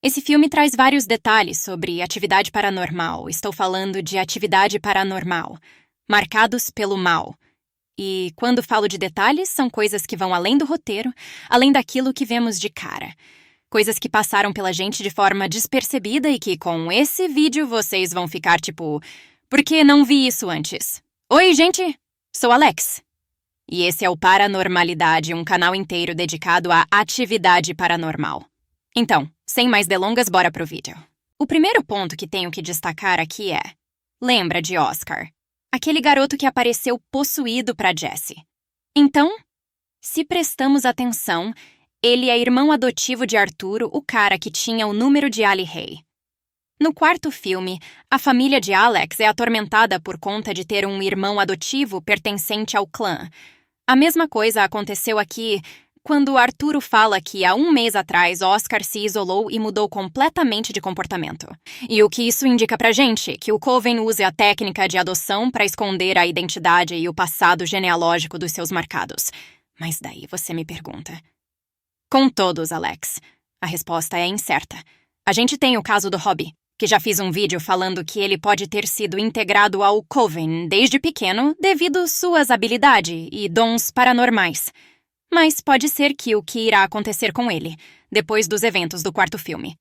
Esse filme traz vários detalhes sobre atividade paranormal. Estou falando de atividade paranormal, marcados pelo mal. E quando falo de detalhes, são coisas que vão além do roteiro, além daquilo que vemos de cara. Coisas que passaram pela gente de forma despercebida e que com esse vídeo vocês vão ficar tipo, por que não vi isso antes? Oi, gente! Sou Alex. E esse é o Paranormalidade, um canal inteiro dedicado à atividade paranormal. Então, sem mais delongas, bora pro vídeo. O primeiro ponto que tenho que destacar aqui é: lembra de Oscar, aquele garoto que apareceu possuído pra Jessie. Então, se prestamos atenção, ele é irmão adotivo de Arturo, o cara que tinha o número de Ali Ray. No quarto filme, a família de Alex é atormentada por conta de ter um irmão adotivo pertencente ao clã. A mesma coisa aconteceu aqui quando Arturo fala que há um mês atrás Oscar se isolou e mudou completamente de comportamento. E o que isso indica pra gente? Que o Coven usa a técnica de adoção para esconder a identidade e o passado genealógico dos seus marcados. Mas daí você me pergunta: com todos, Alex, a resposta é incerta. A gente tem o caso do Robbie, que já fiz um vídeo falando que ele pode ter sido integrado ao Coven desde pequeno devido suas habilidades e dons paranormais. Mas pode ser que o que irá acontecer com ele, depois dos eventos do quarto filme,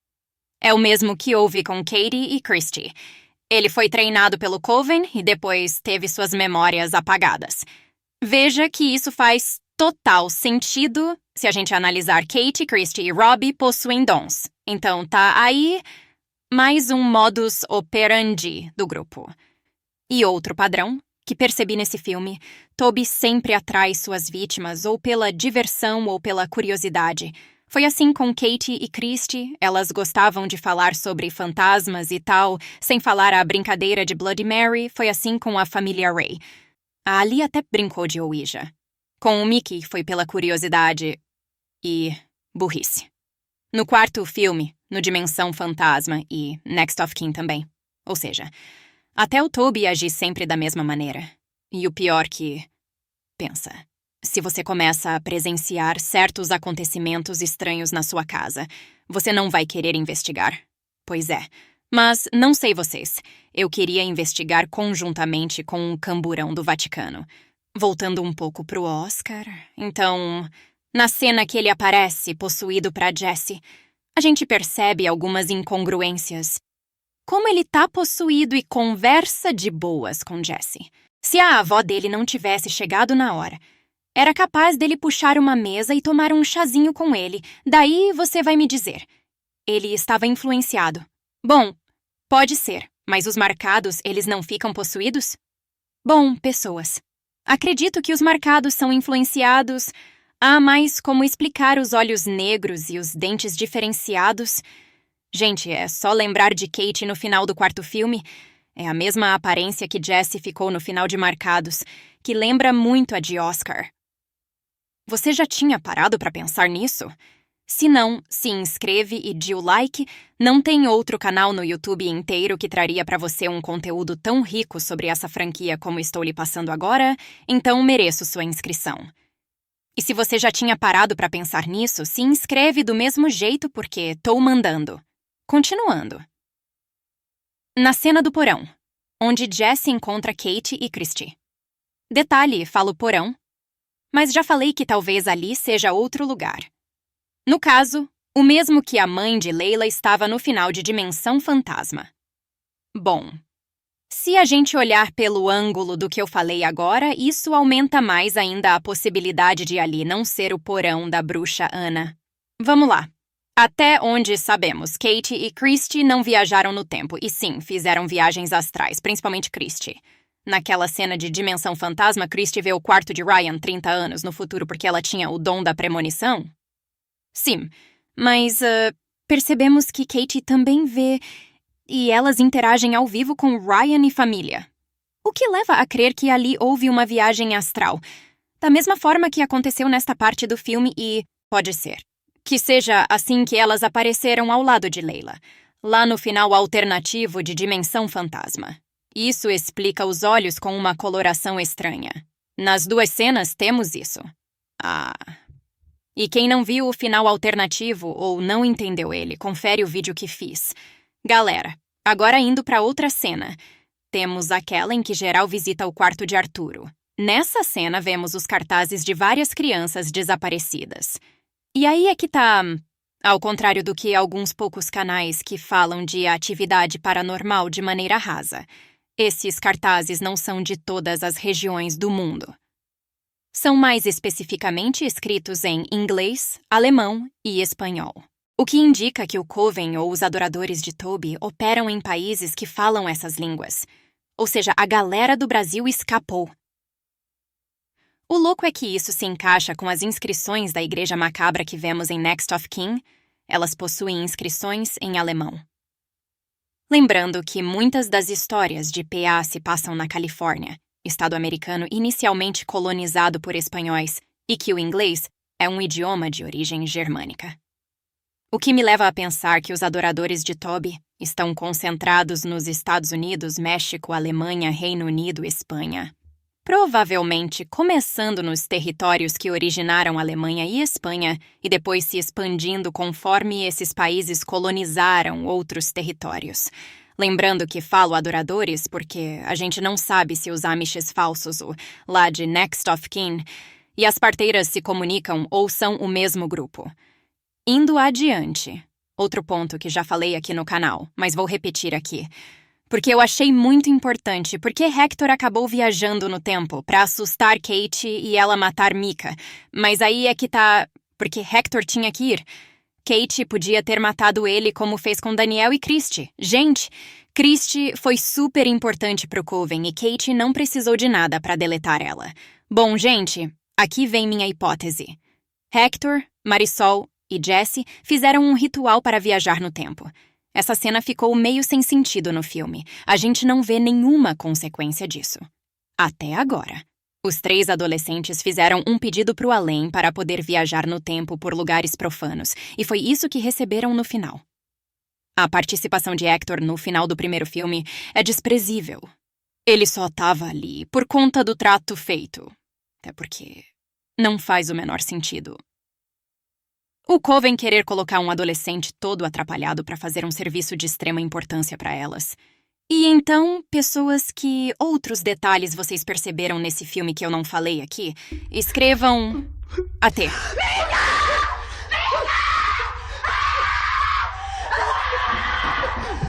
é o mesmo que houve com Katie e Christy. Ele foi treinado pelo Coven e depois teve suas memórias apagadas. Veja que isso faz total sentido se a gente analisar Katie, Christy e Robbie possuem dons. Então tá aí mais um modus operandi do grupo. E outro padrão que percebi nesse filme: Toby sempre atrai suas vítimas ou pela diversão ou pela curiosidade. Foi assim com Katie e Christy, elas gostavam de falar sobre fantasmas e tal, sem falar a brincadeira de Bloody Mary. Foi assim com a família Ray. A Ali até brincou de Ouija. Com o Mickey foi pela curiosidade e burrice. No quarto filme, no Dimensão Fantasma e Next of Kin também. Ou seja, até o Toby age sempre da mesma maneira. E o pior que... pensa, se você começa a presenciar certos acontecimentos estranhos na sua casa, você não vai querer investigar? Pois é, mas não sei vocês, eu queria investigar conjuntamente com um camburão do Vaticano. Voltando um pouco pro Oscar, então, na cena que ele aparece possuído pra Jessie, a gente percebe algumas incongruências. Como ele tá possuído e conversa de boas com Jessie. Se a avó dele não tivesse chegado na hora, era capaz dele puxar uma mesa e tomar um chazinho com ele. Daí você vai me dizer: ele estava influenciado. Bom, pode ser, mas os marcados, eles não ficam possuídos? Bom, pessoas, acredito que os marcados são influenciados. Mas como explicar os olhos negros e os dentes diferenciados? Gente, é só lembrar de Kate no final do quarto filme. É a mesma aparência que Jessie ficou no final de Marcados, que lembra muito a de Oscar. Você já tinha parado para pensar nisso? Se não, se inscreve e dê o like. Não tem outro canal no YouTube inteiro que traria para você um conteúdo tão rico sobre essa franquia como estou lhe passando agora, então mereço sua inscrição. E se você já tinha parado para pensar nisso, se inscreve do mesmo jeito porque tô mandando. Continuando. Na cena do porão, onde Jessie encontra Kate e Christy. Detalhe, falo porão, mas já falei que talvez ali seja outro lugar. No caso, o mesmo que a mãe de Leila estava no final de Dimensão Fantasma. Bom, se a gente olhar pelo ângulo do que eu falei agora, isso aumenta mais ainda a possibilidade de ali não ser o porão da bruxa Anna. Vamos lá. Até onde sabemos, Kate e Christy não viajaram no tempo, e sim, fizeram viagens astrais, principalmente Christy. Naquela cena de Dimensão Fantasma, Christy vê o quarto de Ryan 30 anos no futuro porque ela tinha o dom da premonição? Sim, mas percebemos que Kate também vê, e elas interagem ao vivo com Ryan e família. O que leva a crer que ali houve uma viagem astral, da mesma forma que aconteceu nesta parte do filme e, pode ser, que seja assim que elas apareceram ao lado de Leila, lá no final alternativo de Dimensão Fantasma. Isso explica os olhos com uma coloração estranha. Nas duas cenas temos isso. E quem não viu o final alternativo ou não entendeu ele, confere o vídeo que fiz. Galera, agora indo para outra cena. Temos aquela em que geral visita o quarto de Arturo. Nessa cena, vemos os cartazes de várias crianças desaparecidas. E aí é que tá... Ao contrário do que alguns poucos canais que falam de atividade paranormal de maneira rasa. Esses cartazes não são de todas as regiões do mundo. São mais especificamente escritos em inglês, alemão e espanhol. O que indica que o Coven ou os adoradores de Toby operam em países que falam essas línguas. Ou seja, a galera do Brasil escapou. O louco é que isso se encaixa com as inscrições da Igreja Macabra que vemos em Next of Kin. Elas possuem inscrições em alemão. Lembrando que muitas das histórias de PA se passam na Califórnia, estado americano inicialmente colonizado por espanhóis, e que o inglês é um idioma de origem germânica. O que me leva a pensar que os adoradores de Toby estão concentrados nos Estados Unidos, México, Alemanha, Reino Unido e Espanha. Provavelmente começando nos territórios que originaram Alemanha e Espanha e depois se expandindo conforme esses países colonizaram outros territórios. Lembrando que falo adoradores porque a gente não sabe se os Amishes falsos, lá de Next of Kin, e as parteiras se comunicam ou são o mesmo grupo. Indo adiante, outro ponto que já falei aqui no canal, mas vou repetir aqui. Porque eu achei muito importante porque Hector acabou viajando no tempo pra assustar Kate e ela matar Micah. Mas aí é que tá... Porque Hector tinha que ir. Kate podia ter matado ele como fez com Daniel e Christie. Gente, Christie foi super importante pro Coven e Kate não precisou de nada pra deletar ela. Bom, gente, aqui vem minha hipótese. Hector, Marisol e Jesse fizeram um ritual para viajar no tempo. Essa cena ficou meio sem sentido no filme. A gente não vê nenhuma consequência disso. Até agora. Os 3 adolescentes fizeram um pedido pro além para poder viajar no tempo por lugares profanos, e foi isso que receberam no final. A participação de Hector no final do primeiro filme é desprezível. Ele só tava ali por conta do trato feito. Até porque não faz o menor sentido. O Coven querer colocar um adolescente todo atrapalhado para fazer um serviço de extrema importância para elas. E então, pessoas que outros detalhes vocês perceberam nesse filme que eu não falei aqui, escrevam... AT.